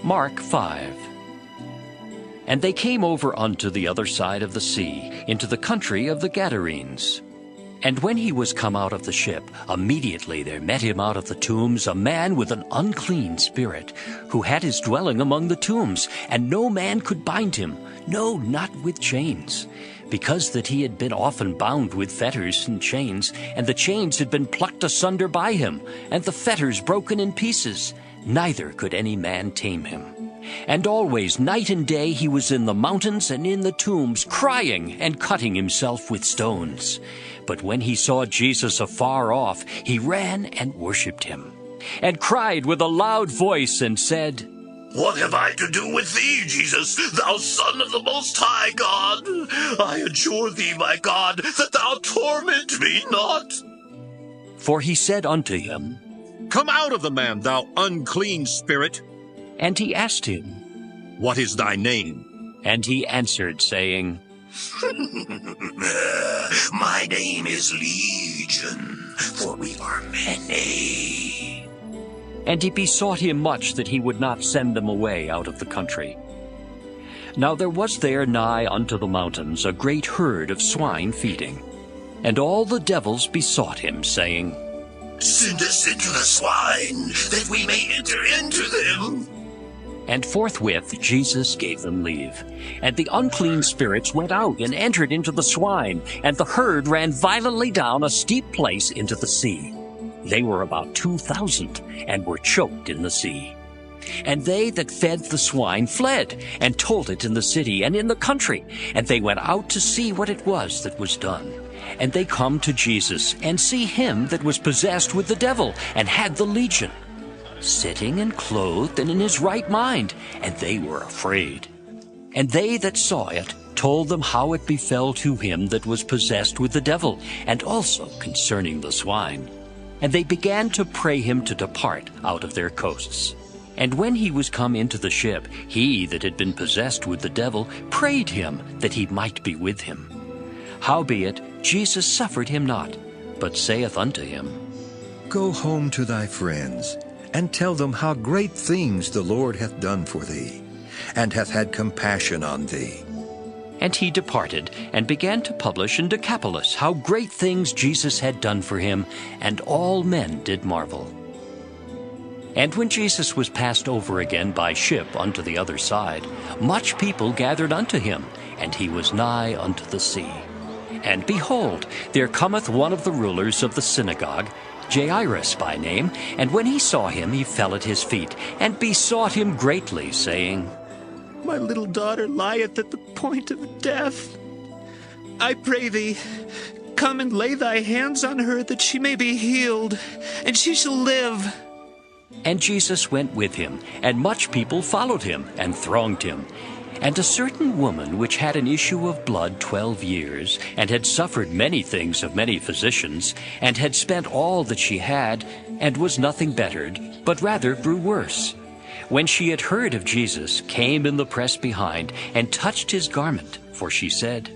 Mark 5. And they came over unto the other side of the sea, into the country of the Gadarenes. And when he was come out of the ship, immediately there met him out of the tombs a man with an unclean spirit, who had his dwelling among the tombs, and no man could bind him, no, not with chains, because that he had been often bound with fetters and chains, and the chains had been plucked asunder by him, and the fetters broken in pieces. Neither could any man tame him. And always, night and day, he was in the mountains and in the tombs, crying and cutting himself with stones. But when he saw Jesus afar off, he ran and worshipped him, and cried with a loud voice, and said, What have I to do with thee, Jesus, thou Son of the Most High God? I adjure thee, my God, that thou torment me not. For he said unto him, Come out of the man, thou unclean spirit. And he asked him, What is thy name? And he answered, saying, My name is Legion, for we are many. And he besought him much that he would not send them away out of the country. Now there was there nigh unto the mountains a great herd of swine feeding. And all the devils besought him, saying, Send us into the swine, that we may enter into them. And forthwith Jesus gave them leave. And the unclean spirits went out and entered into the swine, and the herd ran violently down a steep place into the sea. They were about 2,000, and were choked in the sea. And they that fed the swine fled, and told it in the city and in the country. And they went out to see what it was that was done. And they come to Jesus, and see him that was possessed with the devil, and had the legion, sitting and clothed and in his right mind, and they were afraid. And they that saw it told them how it befell to him that was possessed with the devil, and also concerning the swine. And they began to pray him to depart out of their coasts. And when he was come into the ship, he that had been possessed with the devil prayed him that he might be with him. Howbeit Jesus suffered him not, but saith unto him, Go home to thy friends, and tell them how great things the Lord hath done for thee, and hath had compassion on thee. And he departed, and began to publish in Decapolis how great things Jesus had done for him, and all men did marvel. And when Jesus was passed over again by ship unto the other side, much people gathered unto him, and he was nigh unto the sea. And behold, there cometh one of the rulers of the synagogue, Jairus by name, and when he saw him, he fell at his feet, and besought him greatly, saying, My little daughter lieth at the point of death. I pray thee, come and lay thy hands on her, that she may be healed, and she shall live. And Jesus went with him, and much people followed him, and thronged him. And a certain woman which had an issue of blood 12 years, and had suffered many things of many physicians, and had spent all that she had, and was nothing bettered, but rather grew worse, when she had heard of Jesus, came in the press behind, and touched his garment, for she said,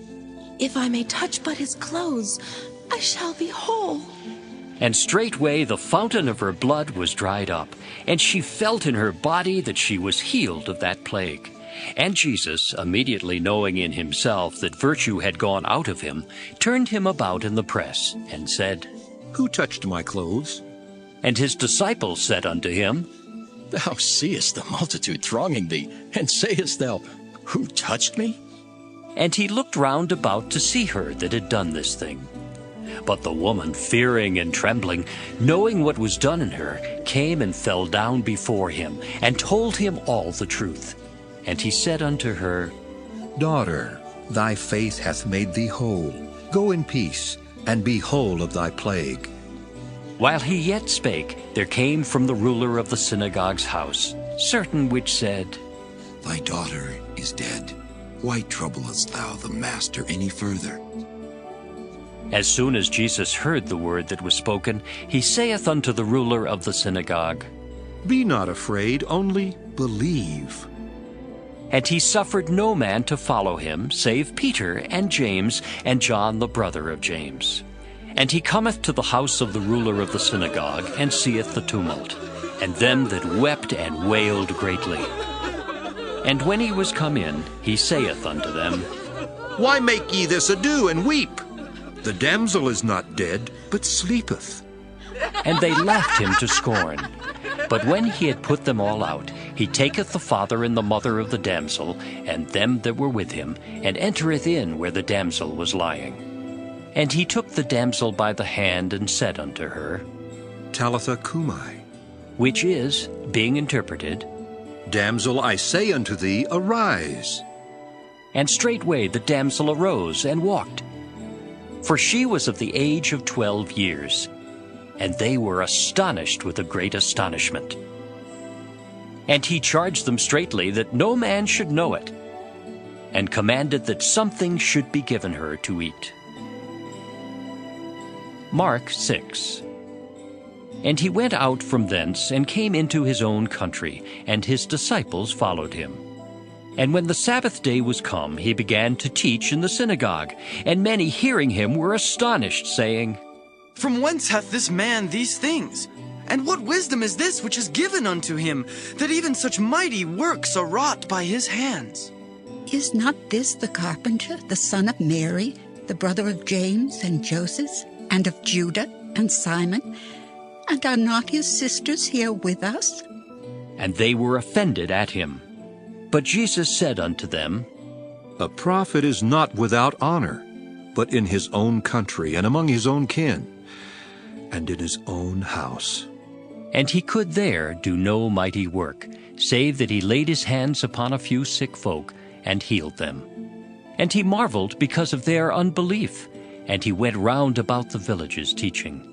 If I may touch but his clothes, I shall be whole. And straightway the fountain of her blood was dried up, and she felt in her body that she was healed of that plague. And Jesus, immediately knowing in himself that virtue had gone out of him, turned him about in the press, and said, Who touched my clothes? And his disciples said unto him, Thou seest the multitude thronging thee, and sayest thou, Who touched me? And he looked round about to see her that had done this thing. But the woman, fearing and trembling, knowing what was done in her, came and fell down before him, and told him all the truth. And he said unto her, Daughter, thy faith hath made thee whole. Go in peace, and be whole of thy plague. While he yet spake, there came from the ruler of the synagogue's house certain which said, Thy daughter is dead. Why troublest thou the master any further? As soon as Jesus heard the word that was spoken, he saith unto the ruler of the synagogue, Be not afraid, only believe. And he suffered no man to follow him, save Peter and James and John the brother of James. And he cometh to the house of the ruler of the synagogue, and seeth the tumult, and them that wept and wailed greatly. And when he was come in, he saith unto them, Why make ye this ado and weep? The damsel is not dead, but sleepeth. And they laughed him to scorn. But when he had put them all out, he taketh the father and the mother of the damsel, and them that were with him, and entereth in where the damsel was lying. And he took the damsel by the hand, and said unto her, Talitha cumi, which is, being interpreted, Damsel, I say unto thee, arise. And straightway the damsel arose and walked. For she was of the age of 12 years. And they were astonished with a great astonishment. And he charged them straitly that no man should know it, and commanded that something should be given her to eat. Mark 6. And he went out from thence, and came into his own country, and his disciples followed him. And when the Sabbath day was come, he began to teach in the synagogue, and many hearing him were astonished, saying, From whence hath this man these things? And what wisdom is this which is given unto him, that even such mighty works are wrought by his hands? Is not this the carpenter, the son of Mary, the brother of James and Joseph, and of Judah and Simon? And are not his sisters here with us? And they were offended at him. But Jesus said unto them, A prophet is not without honor, but in his own country, and among his own kin, and in his own house. And he could there do no mighty work, save that he laid his hands upon a few sick folk, and healed them. And he marveled because of their unbelief, and he went round about the villages teaching.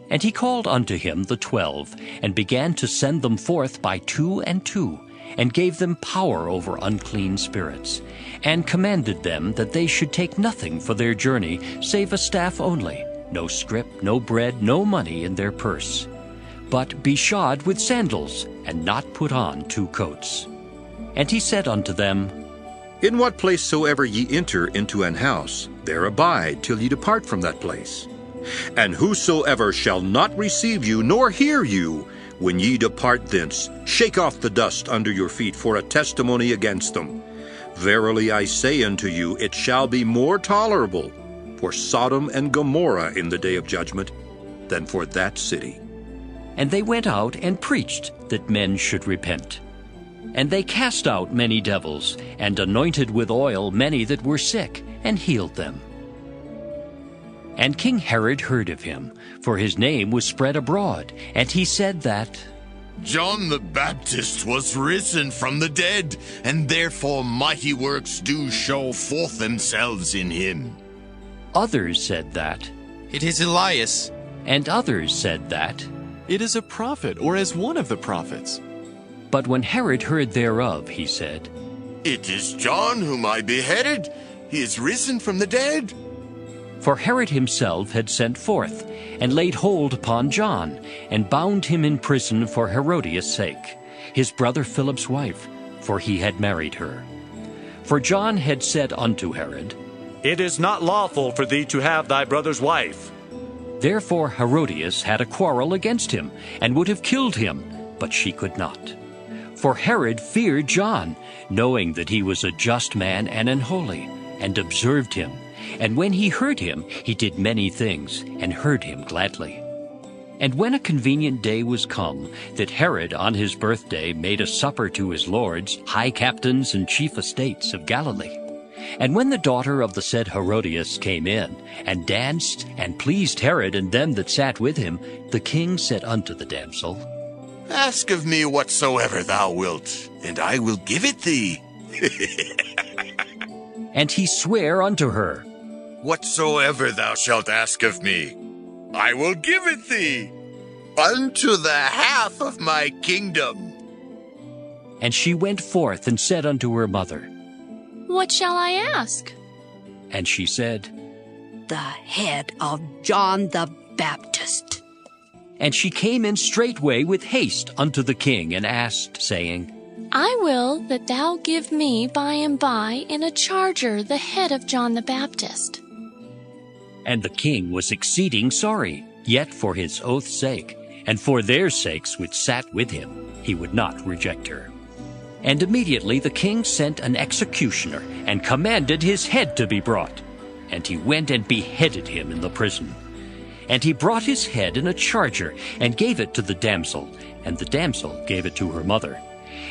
And he called unto him the 12, and began to send them forth by 2 and 2, and gave them power over unclean spirits, and commanded them that they should take nothing for their journey, save a staff only, no scrip, no bread, no money in their purse, but be shod with sandals, and not put on 2 coats. And he said unto them, In what place soever ye enter into an house, there abide till ye depart from that place. And whosoever shall not receive you, nor hear you, when ye depart thence, shake off the dust under your feet for a testimony against them. Verily I say unto you, it shall be more tolerable for Sodom and Gomorrah in the day of judgment than for that city. And they went out and preached that men should repent. And they cast out many devils, and anointed with oil many that were sick, and healed them. And King Herod heard of him, for his name was spread abroad, and he said that John the Baptist was risen from the dead, and therefore mighty works do show forth themselves in him. Others said that, It is Elias. and others said that. It is a prophet, or as one of the prophets. But when Herod heard thereof, he said, It is John whom I beheaded. He is risen from the dead. For Herod himself had sent forth, and laid hold upon John, and bound him in prison for Herodias' sake, his brother Philip's wife, for he had married her. For John had said unto Herod, It is not lawful for thee to have thy brother's wife. Therefore Herodias had a quarrel against him, and would have killed him, but she could not. For Herod feared John, knowing that he was a just man and an holy, and observed him. And when he heard him, he did many things, and heard him gladly. And when a convenient day was come, that Herod on his birthday made a supper to his lords, high captains and chief estates of Galilee. And when the daughter of the said Herodias came in, and danced, and pleased Herod and them that sat with him, the king said unto the damsel, Ask of me whatsoever thou wilt, and I will give it thee. And he sware unto her, Whatsoever thou shalt ask of me, I will give it thee, unto the half of my kingdom. And she went forth and said unto her mother, What shall I ask? And she said, The head of John the Baptist. And she came in straightway with haste unto the king, and asked, saying, I will that thou give me by and by in a charger the head of John the Baptist. And the king was exceeding sorry, yet for his oath's sake, and for their sakes which sat with him, he would not reject her. And immediately the king sent an executioner, and commanded his head to be brought. And he went and beheaded him in the prison. And he brought his head in a charger, and gave it to the damsel, and the damsel gave it to her mother.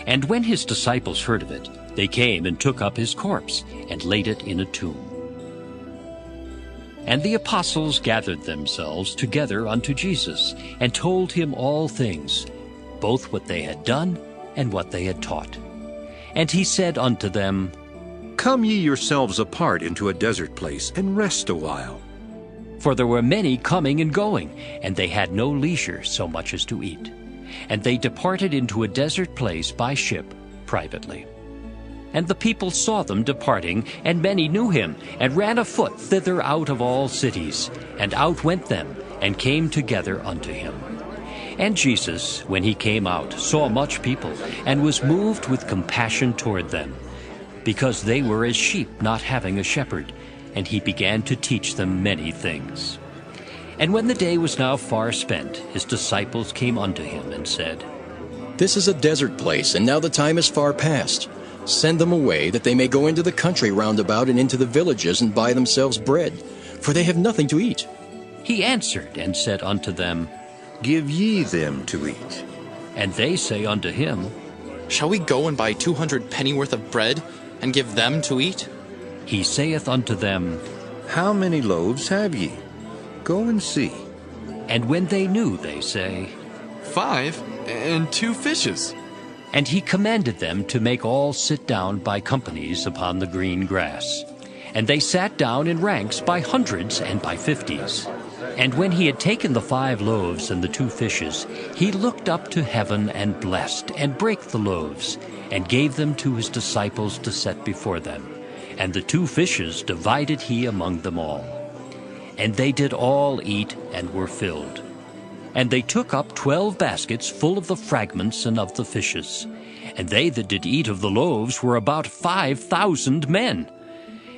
And when his disciples heard of it, they came and took up his corpse, and laid it in a tomb. And the apostles gathered themselves together unto Jesus, and told him all things, both what they had done and what they had taught. And he said unto them, Come ye yourselves apart into a desert place, and rest a while. For there were many coming and going, and they had no leisure so much as to eat. And they departed into a desert place by ship privately. And the people saw them departing, and many knew him, and ran afoot thither out of all cities. And out went them, and came together unto him. And Jesus, when he came out, saw much people, and was moved with compassion toward them, because they were as sheep not having a shepherd, and he began to teach them many things. And when the day was now far spent, his disciples came unto him, and said, This is a desert place, and now the time is far past. Send them away, that they may go into the country round about and into the villages, and buy themselves bread, for they have nothing to eat. He answered and said unto them, Give ye them to eat. And they say unto him, Shall we go and buy 200 pennyworth of bread, and give them to eat? He saith unto them, How many loaves have ye? Go and see. And when they knew, they say, 5, and 2 fishes. And he commanded them to make all sit down by companies upon the green grass. And they sat down in ranks by hundreds and by 50s. And when he had taken the 5 loaves and the 2 fishes, he looked up to heaven and blessed, and brake the loaves, and gave them to his disciples to set before them. And the 2 fishes divided he among them all. And they did all eat, and were filled. And they took up 12 baskets full of the fragments and of the fishes. And they that did eat of the loaves were about 5,000 men.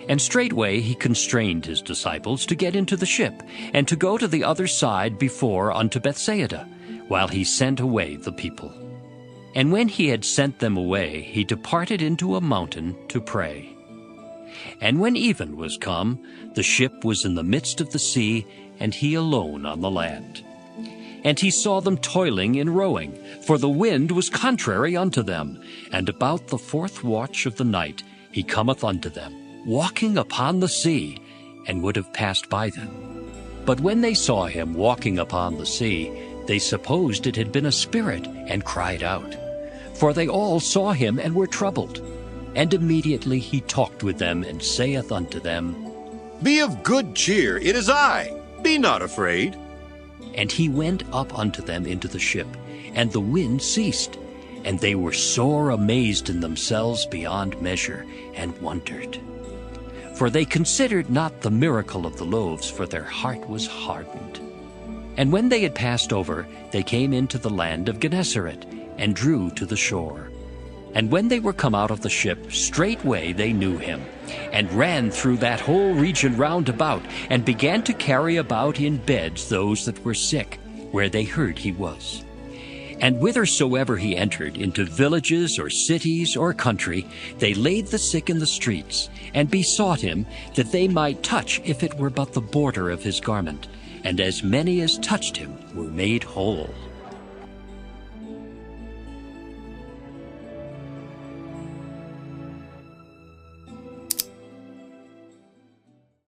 And straightway he constrained his disciples to get into the ship, and to go to the other side before unto Bethsaida, while he sent away the people. And when he had sent them away, he departed into a mountain to pray. And when even was come, the ship was in the midst of the sea, and he alone on the land. And he saw them toiling in rowing, for the wind was contrary unto them. And about the 4th watch of the night he cometh unto them, walking upon the sea, and would have passed by them. But when they saw him walking upon the sea, they supposed it had been a spirit, and cried out. For they all saw him, and were troubled. And immediately he talked with them, and saith unto them, Be of good cheer, it is I. Be not afraid. And he went up unto them into the ship, and the wind ceased. And they were sore amazed in themselves beyond measure, and wondered. For they considered not the miracle of the loaves, for their heart was hardened. And when they had passed over, they came into the land of Gennesaret, and drew to the shore. And when they were come out of the ship, straightway they knew him, and ran through that whole region round about, and began to carry about in beds those that were sick, where they heard he was. And whithersoever he entered, into villages or cities or country, they laid the sick in the streets, and besought him that they might touch, if it were but the border of his garment. And as many as touched him were made whole.